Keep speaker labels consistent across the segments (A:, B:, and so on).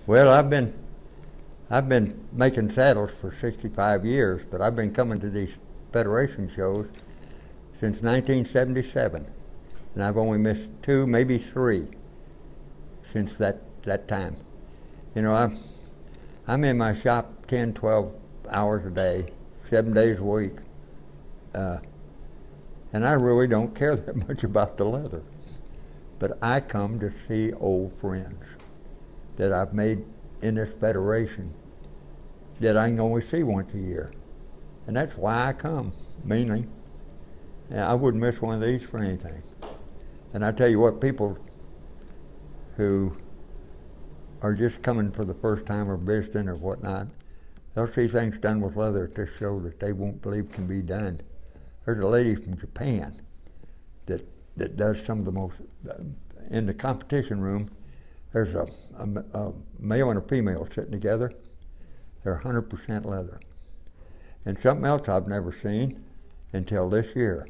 A: Well, I've been making saddles for 65 years, but I've been coming to these Federation shows since 1977, and I've only missed 2, maybe 3 since that time. You know, I'm in my shop 10, 12 hours a day, 7 days a week, and I really don't care that much about the leather. But I come to see old friends that I've made in this Federation that I can only see once a year. And that's why I come, mainly. And I wouldn't miss one of these for anything. And I tell you what, people who are just coming for the first time or visiting or whatnot, they'll see things done with leather at this show that they won't believe can be done. There's a lady from Japan that does some of the most, in the competition room, there's a male and a female sitting together. They're 100% leather. And something else I've never seen until this year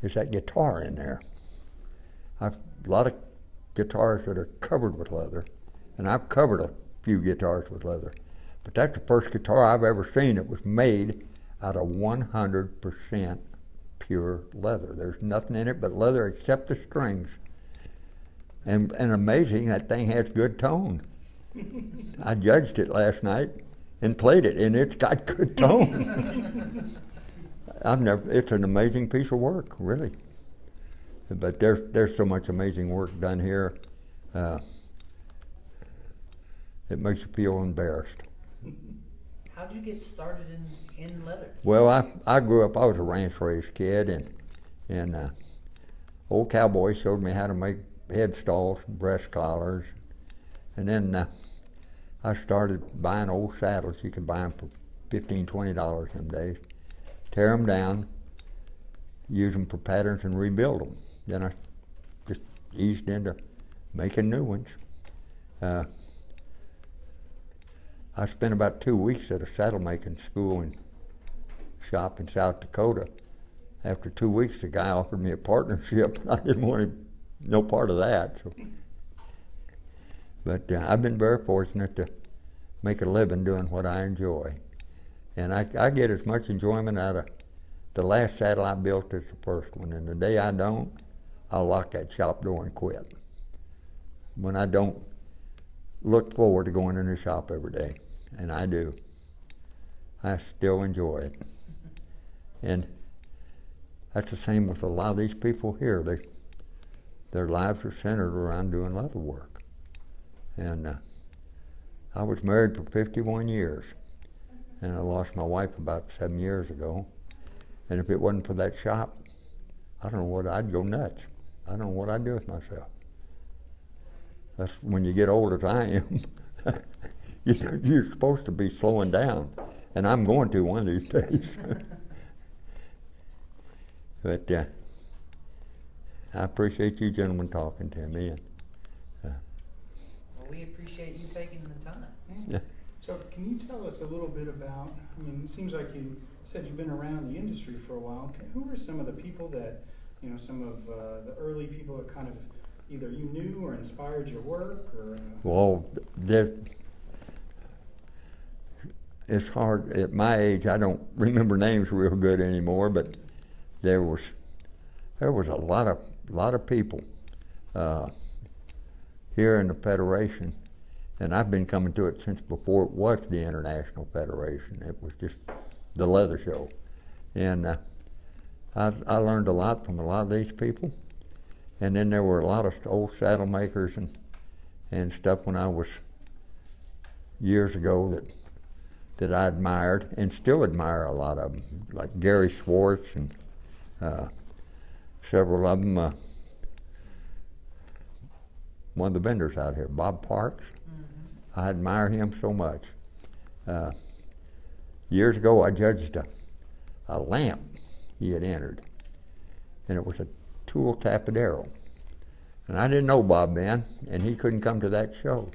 A: is that guitar in there. A lot of guitars that are covered with leather, and I've covered a few guitars with leather, but that's the first guitar I've ever seen that was made out of 100% pure leather. There's nothing in it but leather except the strings. And amazing, that thing has good tone. I judged it last night and played it, and it's got good tone. It's an amazing piece of work, really. But there's so much amazing work done here. It makes you feel embarrassed.
B: How did you get started in leather?
A: Well, I grew up, I was a ranch-raised kid, and old cowboy showed me how to make headstalls and breast collars. And then I started buying old saddles. You could buy them for $15, $20 some days. Tear them down, use them for patterns, and rebuild them. Then I just eased into making new ones. I spent about 2 weeks at a saddle making school and shop in South Dakota. After 2 weeks, the guy offered me a partnership, and I didn't want no part of that. So. But I've been very fortunate to make a living doing what I enjoy. And I get as much enjoyment out of the last saddle I built as the first one. And the day I don't, I'll lock that shop door and quit. When I don't look forward to going in the shop every day, and I do, I still enjoy it. And that's the same with a lot of these people here. Their lives are centered around doing leather work. And I was married for 51 years, and I lost my wife about 7 years ago. And if it wasn't for that shop, I don't know what, I'd go nuts. I don't know what I'd do with myself. That's when you get old as I am. You're supposed to be slowing down, and I'm going to one of these days. But I appreciate you gentlemen talking to me. And,
B: well, we appreciate you taking the time.
A: yeah.
C: So can you tell us a little bit about, I mean, it seems like you said you've been around the industry for a while. Who were some of the people that, you know, some of the early people that kind of either you knew or inspired your work? Or
A: Well, it's hard. At my age, I don't remember names real good anymore, but there was a lot of people here in the Federation, and I've been coming to it since before it was the International Federation. It was just the leather show, and I learned a lot from a lot of these people. And then there were a lot of old saddle makers and stuff when I was years ago that I admired and still admire a lot of them, like Gary Swartz and several of them. One of the vendors out here, Bob Parks. Mm-hmm. I admire him so much. Years ago, I judged a lamp he had entered, and it was a Tool Tapadero. And I didn't know Bob then, and he couldn't come to that show.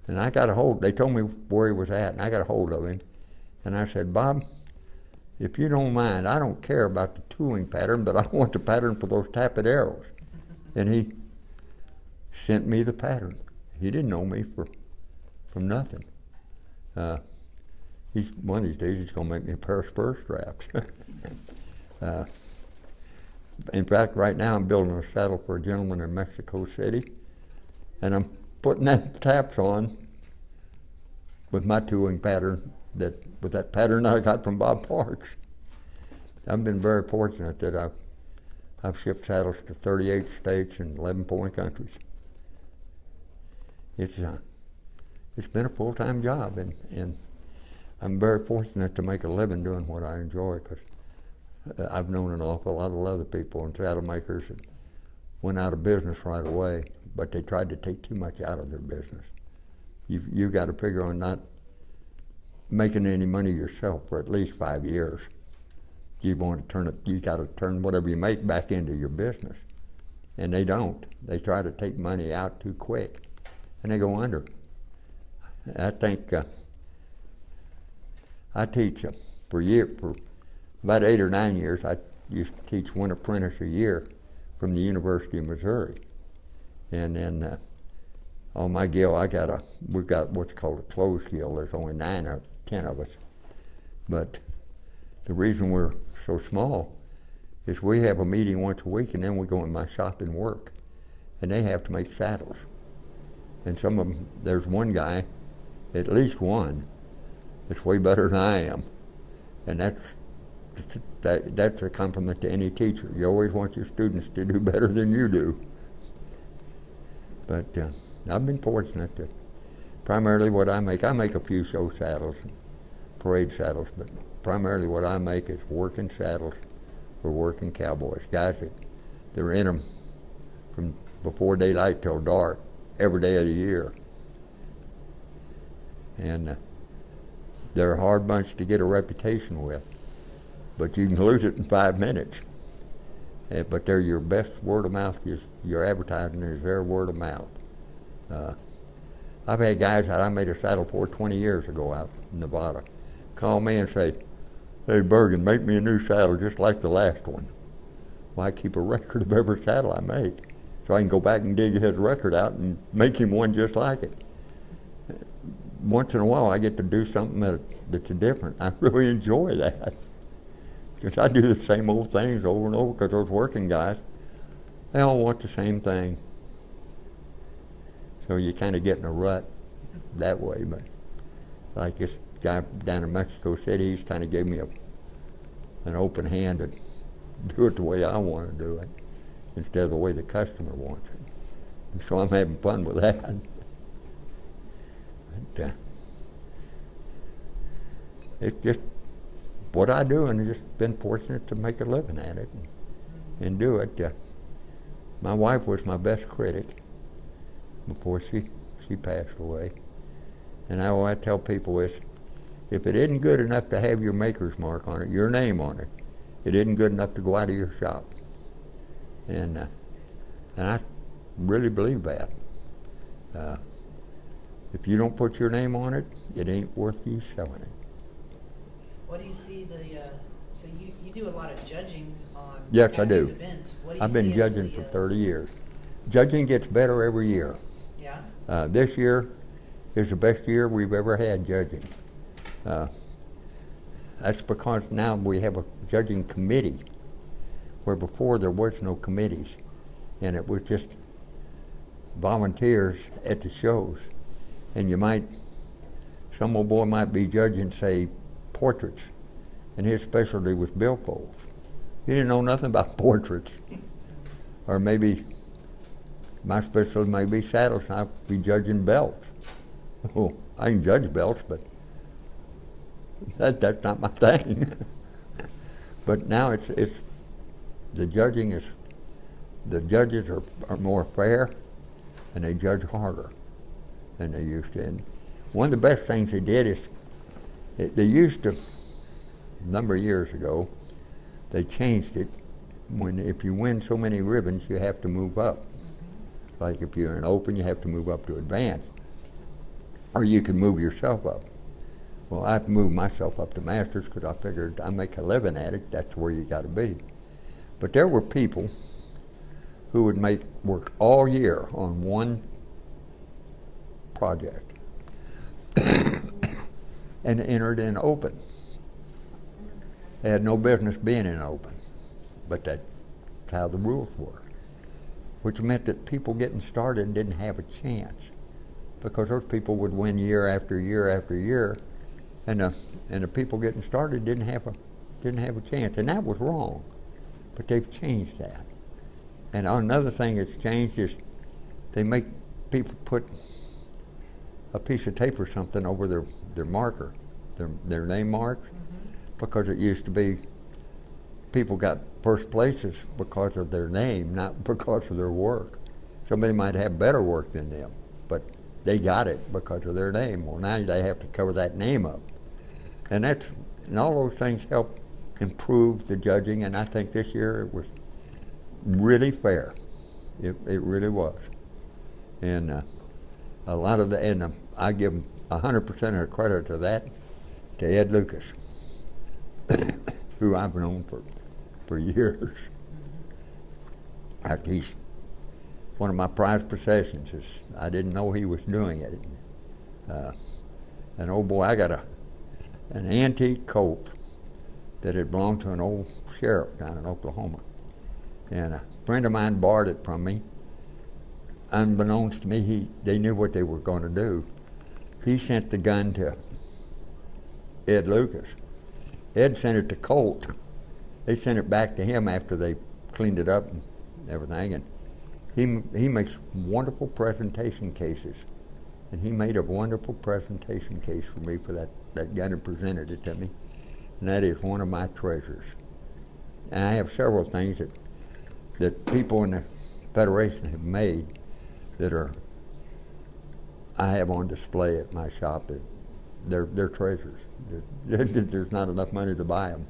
A: And I got a hold, they told me where he was at, and I got a hold of him. And I said, Bob, if you don't mind, I don't care about the tooling pattern, but I want the pattern for those Tapaderos. And he sent me the pattern. he didn't know me from nothing. He's one of these days he's going to make me a pair of spur straps. In fact, right now I'm building a saddle for a gentleman in Mexico City, and I'm putting that taps on with my tooling pattern, with that pattern I got from Bob Parks. I've been very fortunate that I've shipped saddles to 38 states and 11 foreign countries. It's been a full-time job, and I'm very fortunate to make a living doing what I enjoy, because I've known an awful lot of leather people and saddle makers that went out of business right away, but they tried to take too much out of their business. You've got to figure on not making any money yourself for at least 5 years. You want to turn it, you got to turn whatever you make back into your business, and they don't. They try to take money out too quick, and they go under. I think I teach for about 8 or 9 years. I used to teach one apprentice a year from the University of Missouri, and then on my guild we've got what's called a closed guild. There's only 9 or 10 of us, but the reason we're so small is we have a meeting once a week, and then we go in my shop and work, and they have to make saddles. And some of them, there's one guy, at least one, that's way better than I am, and that's a compliment to any teacher. You always want your students to do better than you do. But I've been fortunate to, primarily what I make a few show saddles, and parade saddles, but primarily what I make is working saddles for working cowboys, guys they're in them from before daylight till dark, every day of the year. And they're a hard bunch to get a reputation with, but you can lose it in 5 minutes. But they're your best word of mouth. Your advertising is their word of mouth. I've had guys that I made a saddle for 20 years ago out in Nevada call me and say, "Hey, Bergin, make me a new saddle just like the last one." Well, I keep a record of every saddle I make, so I can go back and dig his record out and make him one just like it. Once in a while, I get to do something that's different. I really enjoy that, because I do the same old things over and over, because those working guys, they all want the same thing. So you kind of get in a rut that way. But like this guy down in Mexico City, he's kind of gave me an open hand to do it the way I want to do it, instead of the way the customer wants it. And so I'm having fun with that. But, it's just what I do, and I've just been fortunate to make a living at it and do it. My wife was my best critic before she passed away. And I tell people is, if it isn't good enough to have your maker's mark on it, your name on it, it isn't good enough to go out of your shop. And I really believe that. If you don't put your name on it, it ain't worth you selling it.
B: What do you see so you do a lot of judging on
A: Yes, I do.
B: events. What do you
A: I've been
B: see
A: judging for 30 years. Judging gets better every year.
B: Yeah?
A: This year is the best year we've ever had judging. That's because now we have a judging committee, where before there was no committees, and it was just volunteers at the shows. And some old boy might be judging, say, portraits, and his specialty was billfolds. He didn't know nothing about portraits. Or maybe my specialty may be saddles, and I'd be judging belts. Oh, I can judge belts, but that's not my thing. But now the judges are more fair, and they judge harder than they used to. And one of the best things they did is, they used to, a number of years ago, they changed it. If you win so many ribbons, you have to move up. Like if you're in open, you have to move up to advanced. Or you can move yourself up. Well, I've moved myself up to masters because I figured I make a living at it. That's where you got to be. But there were people who would work all year on one project and entered in open. They had no business being in open, but that's how the rules were, which meant that people getting started didn't have a chance, because those people would win year after year after year, and the people getting started didn't have a chance, and that was wrong. But they've changed that. And another thing that's changed is they make people put a piece of tape or something over their marker, their name marks, because it used to be people got first places because of their name, not because of their work. Somebody might have better work than them, but they got it because of their name. Well, now they have to cover that name up. And all those things help improve the judging, and I think this year it was really fair. It really was. And a lot of I give 100% of the credit to that to Ed Lucas, who I've known for years. In fact, he's one of my prized possessions. I didn't know he was doing it. And oh boy, I got an antique Colt that had belonged to an old sheriff down in Oklahoma. And a friend of mine borrowed it from me. Unbeknownst to me, they knew what they were going to do. He sent the gun to Ed Lucas. Ed sent it to Colt. They sent it back to him after they cleaned it up and everything. And he makes wonderful presentation cases. And he made a wonderful presentation case for me for that gun and presented it to me. And that is one of my treasures. And I have several things that people in the Federation have made that I have on display at my shop. They're treasures. There's not enough money to buy them.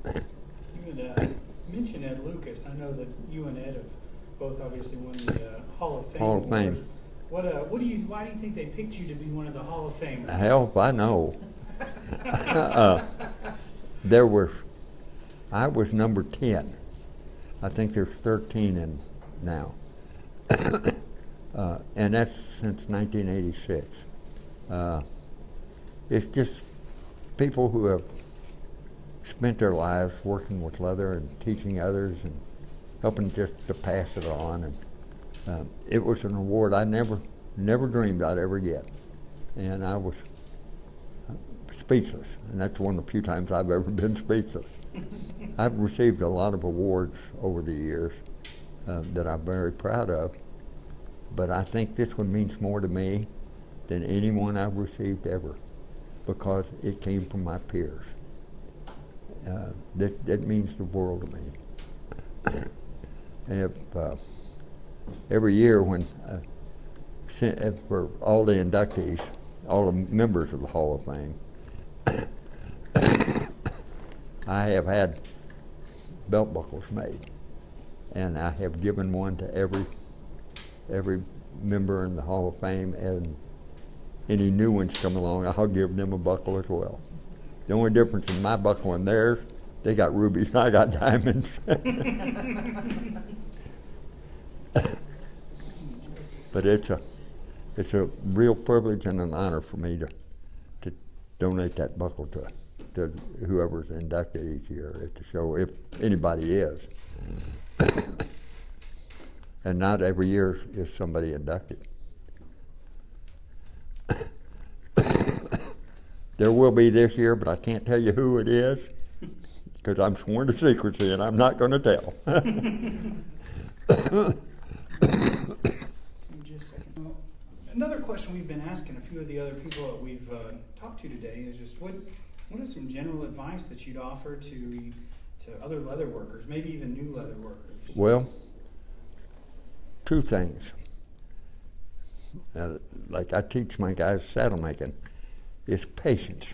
C: You had mentioned Ed Lucas. I know that you and Ed have both obviously won the Hall of Fame.
A: Hall of Fame.
C: Why do you think they picked you to be one of the Hall of Famers?
A: Hell if I know. I was number 10. I think there's 13 in now. And that's since 1986. It's just people who have spent their lives working with leather and teaching others and helping just to pass it on. And it was an award I never dreamed I'd ever get. And I was speechless. And that's one of the few times I've ever been speechless. I've received a lot of awards over the years that I'm very proud of. But I think this one means more to me than any one I've received ever, because it came from my peers. That means the world to me. And every year when, for all the inductees, all the members of the Hall of Fame, I have had belt buckles made, and I have given one to every member in the Hall of Fame, and any new ones come along, I'll give them a buckle as well. The only difference in my buckle and theirs, they got rubies and I got diamonds. But it's a real privilege and an honor for me to donate that buckle to whoever's inducted each year at the show, if anybody is. And not every year is somebody inducted. There will be this year, but I can't tell you who it is because I'm sworn to secrecy and I'm not going to tell.
C: Another question we've been asking a few of the other people that we've talked to today is just what is some general advice that you'd offer to other leather workers, maybe even new leather workers?
A: Well, two things. Like I teach my guys saddle making, is patience.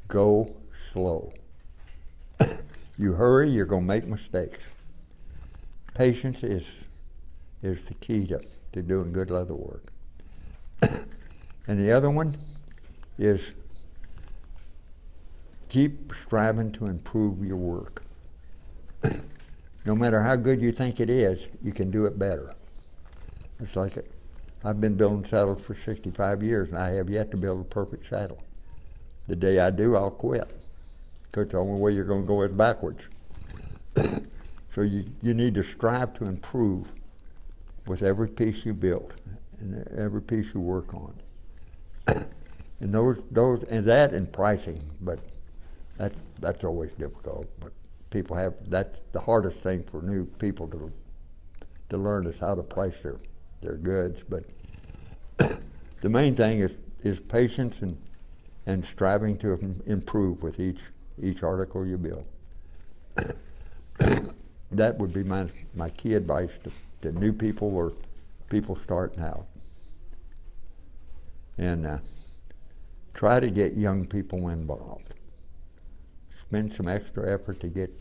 A: Go slow. You hurry, you're going to make mistakes. Patience is the key to doing good leather work. And the other one is keep striving to improve your work. No matter how good you think it is, you can do it better. It's like I've been building saddles for 65 years, and I have yet to build a perfect saddle. The day I do, I'll quit, because the only way you're going to go is backwards. So you need to strive to improve with every piece you build and every piece you work on. And those and that and pricing, but that's always difficult. But people that's the hardest thing for new people to learn is how to price their goods. But the main thing is patience and striving to improve with each article you build. That would be my key advice to new people or people starting out. And try to get young people involved. Spend some extra effort to get